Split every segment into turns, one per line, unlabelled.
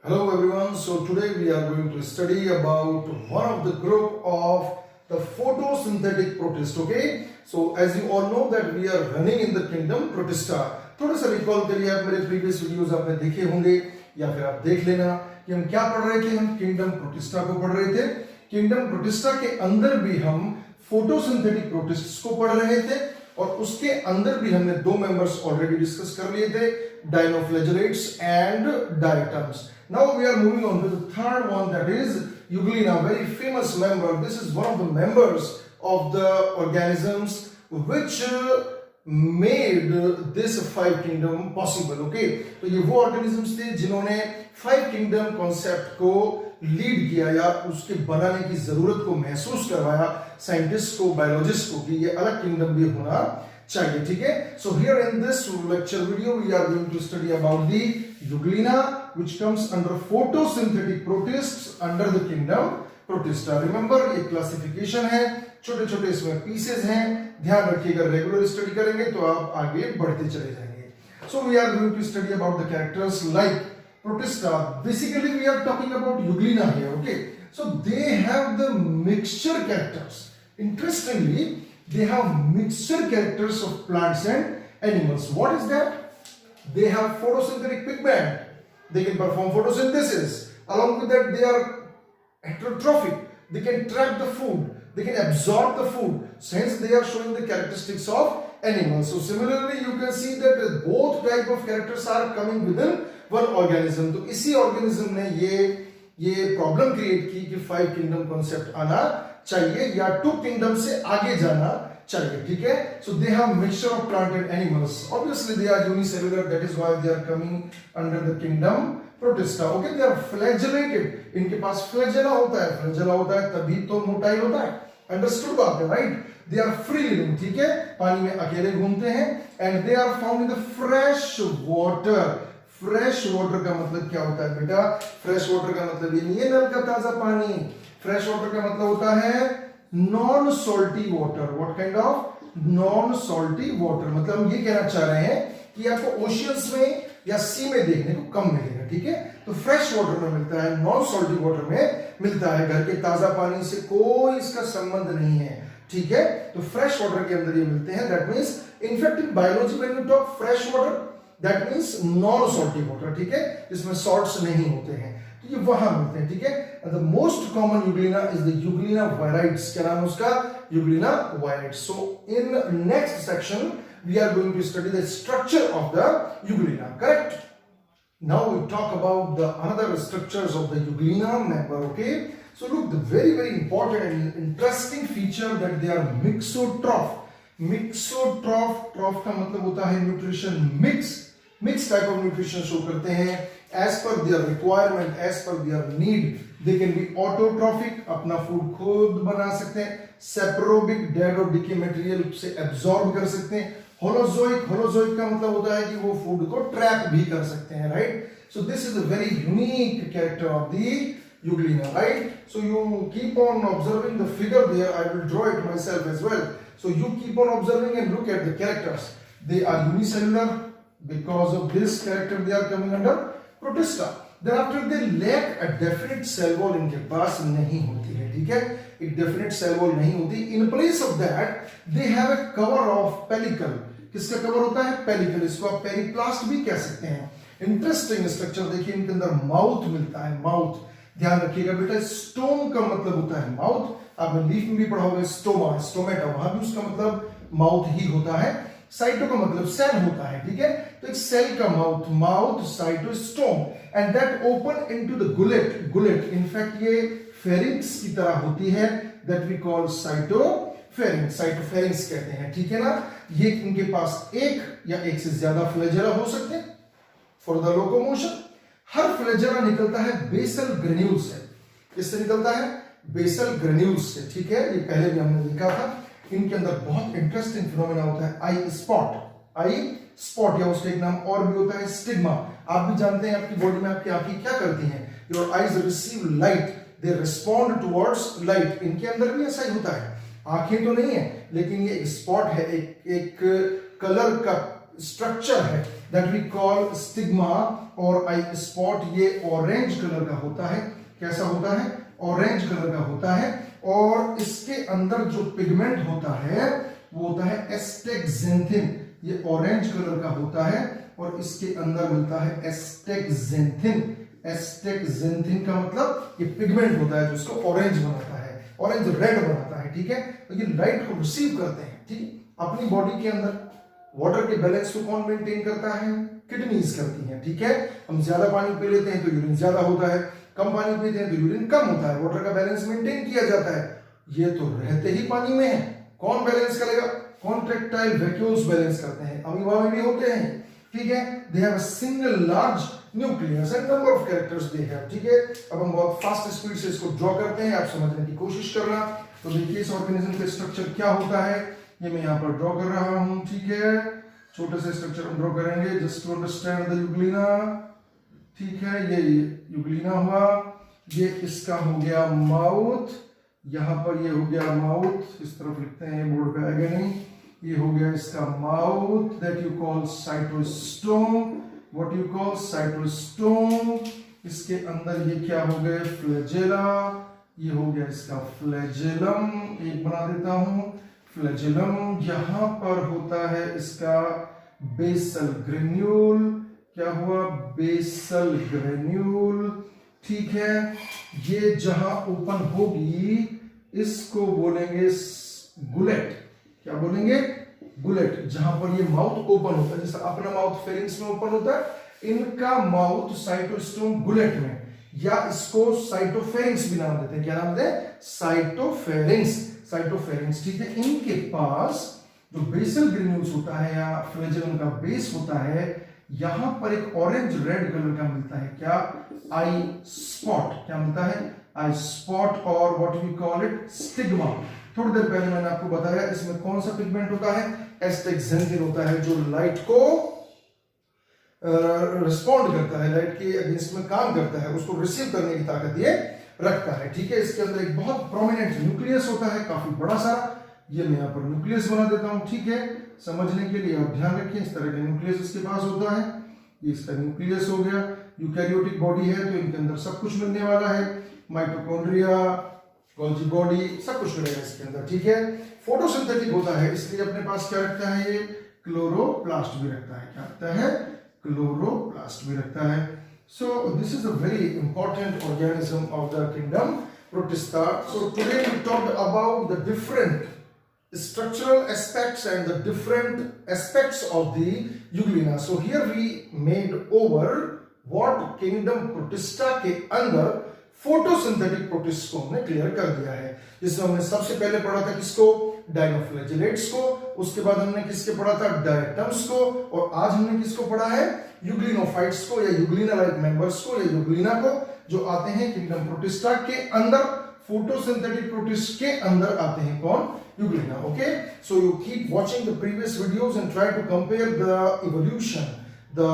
Hello everyone, so today we are going to study about one of the group of the photosynthetic protist, okay? So as you all know that we are running in the kingdom Protista. थोड़ा सा recall करिए, आप मेरे previous videos आपने देखे होंगे या फिर आप देख लेना कि हम क्या पढ़ रहे थे। हम किंगडम प्रोटिस्टा को पढ़ रहे थे। किंगडम प्रोटिस्टा के अंदर भी हम फोटोसिंथेटिक प्रोटिस्ट्स को पढ़ रहे थे और उसके अंदर भी हमने दो मेंबर्स ऑलरेडी डिस्कस कर लिए थे, dinoflagellates and diatoms. Now we are moving on to the third one, that is Euglena, very famous member. This is one of the members of the organisms which made this five kingdom possible. Okay, तो ये वो organisms थे जिन्होंने five kingdom concept को lead किया या उसके बनाने की जरूरत को महसूस करवाया साइंटिस्ट को, बायोलॉजिस्ट को कि ये अलग किंगडम भी होना चाहिए. ठीक है, so here in this lecture video we are going to study about the euglena which comes under photosynthetic protists under the kingdom Protista. Remember ये क्लासिफिकेशन है, छोटे छोटे इसमें पीसेस हैं, ध्यान रखिएगा. रेगुलर स्टडी करेंगे तो आप आगे बढ़ते चले जाएंगे. So we are going to study about the characters like Protista. Basically we are talking about Euglena here. Okay, so they have the mixture characters. Interestingly, they have mixture characters of plants and animals. What is that? They have photosynthetic pigment. They can perform photosynthesis. Along with that, they are heterotrophic. They can trap the food. They can absorb the food. So hence, they are showing the characteristics of animals. So similarly, you can see that both type of characters are coming within one organism. तो इसी organism ने ये problem create की कि five kingdom concept आना चाहिए या two kingdom से आगे जाना चाहिए. ठीक है, so they have mixture of plant and animals. Obviously they are unicellular, that is why they are coming under the kingdom Protista. Okay, they are flagellated. इनके पास flagella होता है, flagella होता है तभी तो मोटाई होता है. Understood बात है, right? They are free living. ठीक है, पानी में अकेले घूमते हैं and they are found in the fresh water. Fresh water का मतलब क्या होता है बेटा? फ्रेश वाटर का मतलब ये नहीं है नल का ताजा पानी. फ्रेश वाटर का मतलब होता है non salty water. What kind of non salty water? मतलब हम ये कहना चाह रहे हैं कि आपको ओशियंस में या सी में देखने को कम मिलेगा. ठीक है, तो फ्रेश वाटर में मिलता है, नॉन सॉल्टी वाटर में मिलता है. घर के ताजा पानी से कोई इसका संबंध नहीं है. ठीक है, तो फ्रेश वाटर के अंदर ये मिलते हैं. That means in fact in biology when you talk fresh water, that means non salty water. ठीक है, इसमें सॉल्ट्स नहीं होते हैं, तो ये वहां मिलते हैं. ठीक है, the most common euglena is the euglena viridis. क्या नाम है उसका? Euglena viridis. So in next section we are going to study the structure of the euglena. Correct. Now we talk about the another structures of the euglena member. Okay, so look, the very important and interesting feature that they are mixotroph. Mixotroph, troph का मतलब होता है nutrition. Mix type of nutrition show करते हैं as per their requirement, as per their need. They can be autotrophic, अपना food खुद बना सकते हैं. सेप्रोबिक, डेड और डिके मटेरियल से एब्जॉर्ब कर सकते हैं. होलोजोइक, होलोजोइक का मतलब होता है कि वो फूड को ट्रैप भी कर सकते हैं. Right, so this is a very unique character of the euglena. Right, so you keep on observing the figure there. I will draw it myself as well. So you keep on observing and look at the characters. They are unicellular. Because of this character they are coming under Protista. Thereafter they lack a definite cell wall. इनके पास नहीं होती है. ठीक है, एक definite cell wall नहीं होती. In place of that they have a cover of pellicle. किसका कवर होता है? पेलिकल. इसको आप पेरिप्लास्ट भी कह सकते हैं. इंटरेस्टिंग स्ट्रक्चर देखिए, इनके अंदर माउथ मिलता है. माउथ, ध्यान रखिएगा बेटा, स्टोम का मतलब होता है माउथ. आपने लीफ में भी पढ़ा होगा स्टोमा, स्टोमेटा, वहां भी उसका मतलब माउथ ही होता है. साइटो का मतलब सेल होता है. ठीक है, तो एक सेल का mouth cytostome and that open into the gullet. In fact ये फेरिंक्स की तरह होती है. That we call cytopharynx. Cytopharynx कहते हैं. ठीक है ना, ये इनके पास एक या एक से ज्यादा फ्लैजेला हो सकते हैं for the locomotion. Her flagella निकलता है बेसल ग्रेन्यूल से. किससे निकलता है? बेसल ग्रेन्यूल से. ठीक है, ये पहले भी हमने देखा था. इनके अंदर बहुत इंटरेस्टिंग फिनोमेना होता है आई स्पॉट या उसका एक नाम और भी होता है स्टिग्मा. आप भी जानते हैं आपकी बॉडी में आपकी आंखें क्या करती हैं. Your eyes receive light, they respond towards light. इनके अंदर भी ऐसा ही होता है. आंखें तो नहीं है लेकिन ये स्पॉट है, एक कलर का स्ट्रक्चर है that we call stigma or eye spot। ये ऑरेंज कलर का होता है। कैसा होता है? ऑरेंज कलर का होता है। और इसके अंदर जो पिगमेंट होता है वो होता है एस्टेक्सेंथिन। ये ऑरेंज कलर का होता है और इसके अंदर मिलता है एस्टेक्सेंथिन। एस्टेक्सेंथिन का मतलब ये पिगमेंट होता है जो इसको ऑरेंज बनाता है, ऑरेंज रेड बनाता है। ठीक है, तो ये लाइट को रिसीव करते हैं। ठीक, अपनी बॉडी के अंदर वाटर के बैलेंस को कौन मेंटेन करता है? किडनीज करती हैं। ठीक है, हम ज्यादा पानी पी लेते हैं तो यूरिन ज्यादा होता है, कम पानी पीते हैं तो यूरिन कम होता है। वाटर का बैलेंस मेंटेन किया जाता है। ये तो रहते ही पानी में है, कौन बैलेंस करेगा? कॉन्ट्रैक्टाइल वैक्यूल्स बैलेंस करते हैं। अमीबा में भी होते हैं। ठीक है, they have a single large nucleus and number of characters they have. ठीक है, अब हम बहुत फास्ट स्पीड से इसको ड्रॉ करते हैं, आप समझने की कोशिश करना। तो देखिए इस ऑर्गेनिज्म का स्ट्रक्चर क्या होता है, ये मैं यहाँ पर ड्रॉ कर रहा हूँ। ठीक है, छोटे से स्ट्रक्चर हम ड्रॉ करेंगे just to understand the euglena. ठीक है, ये यूग्लिना हुआ, ये इसका हो गया माउथ, यहाँ पर ये हो गया माउथ, इस तरफ लिखते हैं, बोर्ड पे आएगा नहीं। ये हो गया इसका mouth, that you call cytostome. What you call? Cytostome. इसके अंदर ये क्या हो गए? फ्लैजेला। ये हो गया इसका फ्लैजेलम, एक बना देता हूं, फ्लैजेलम। यहां पर होता है इसका बेसल ग्रेन्यूल। क्या हुआ? Basal granule. ठीक है, ये जहां ओपन होगी इसको बोलेंगे गुलेट। क्या बोलेंगे? गुलेट। जहां पर ये माउथ ओपन होता है, जैसे अपना माउथ फेरिंग्स में ओपन होता है, इनका माउथ साइटोस्टोम गुलेट में, या इसको साइटोफेरिंग्स भी नाम देते हैं। क्या नाम देते हैं? साइटोफेरिंग्स। साइटोफेरिंग्स। ठीक है, इनके पास जो बेसल ग्रेन्यूल्स होता है या फ्लैजेलम का बेस होता है, यहां पर एक ऑरेंज रेड कलर का मिलता है। क्या? Eye spot. क्या मिलता है? आई स्पॉट, और what we call it? Stigma. थोड़ी देर पहले मैंने आपको बताया इसमें कौन सा पिगमेंट होता है? एस्टेक्सेंथिन होता है, जो लाइट को रिस्पॉन्ड करता है, लाइट के अगेंस्ट में काम करता है, उसको रिसीव करने की ताकत ये रखता है। ठीक है, इसके अंदर एक बहुत प्रोमिनेंट न्यूक्लियस होता है, काफी बड़ा सारा। ये मैं यहाँ पर न्यूक्लियस बना देता हूँ। ठीक है, समझने के लिए आप ध्यान रखिए, इस तरह का न्यूक्लियस इसके पास होता है। ये इसका न्यूक्लियस हो गया। यूकैरियोटिक बॉडी है तो इनके अंदर सब कुछ मिलने वाला है, माइटोकॉन्ड्रिया, गोल्जी बॉडी, सब कुछ मिलेगा इसके अंदर। ठीक है, फोटोसिंथेटिक होता है, इसलिए अपने पास क्या रखता है? ये क्लोरोप्लास्ट भी रखता है। क्या रखता है? क्लोरोप्लास्ट भी रखता है। So this is a very important organism of the kingdom Protista. So today we talked about the different structural aspects and the different aspects of the Euglena. So here we made over what kingdom Protista के अंदर photosynthetic protist को हमने clear कर दिया है। जिसमें हमने सबसे पहले पढ़ा था किसको? डायनोफ्लैजेलेट्स को। उसके बाद हमने किसके पढ़ा था? डायरेक्टम्स को। और आज हमने किसको पढ़ा है? यूग्लिनोफाइट्स को, या यूग्लिना लाइक मेंबर्स को, या यूग्लिना को, जो आते हैं किंगडम प्रोटिस्टा के अंदर। फोटोसिंथेटिक प्रोटिस्ट के अंदर आते हैं कौन? Euglena. Okay, so you keep watching the previous videos and try to compare the evolution, the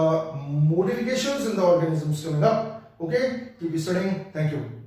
modifications in the organisms coming up. Okay, keep studying. Thank you.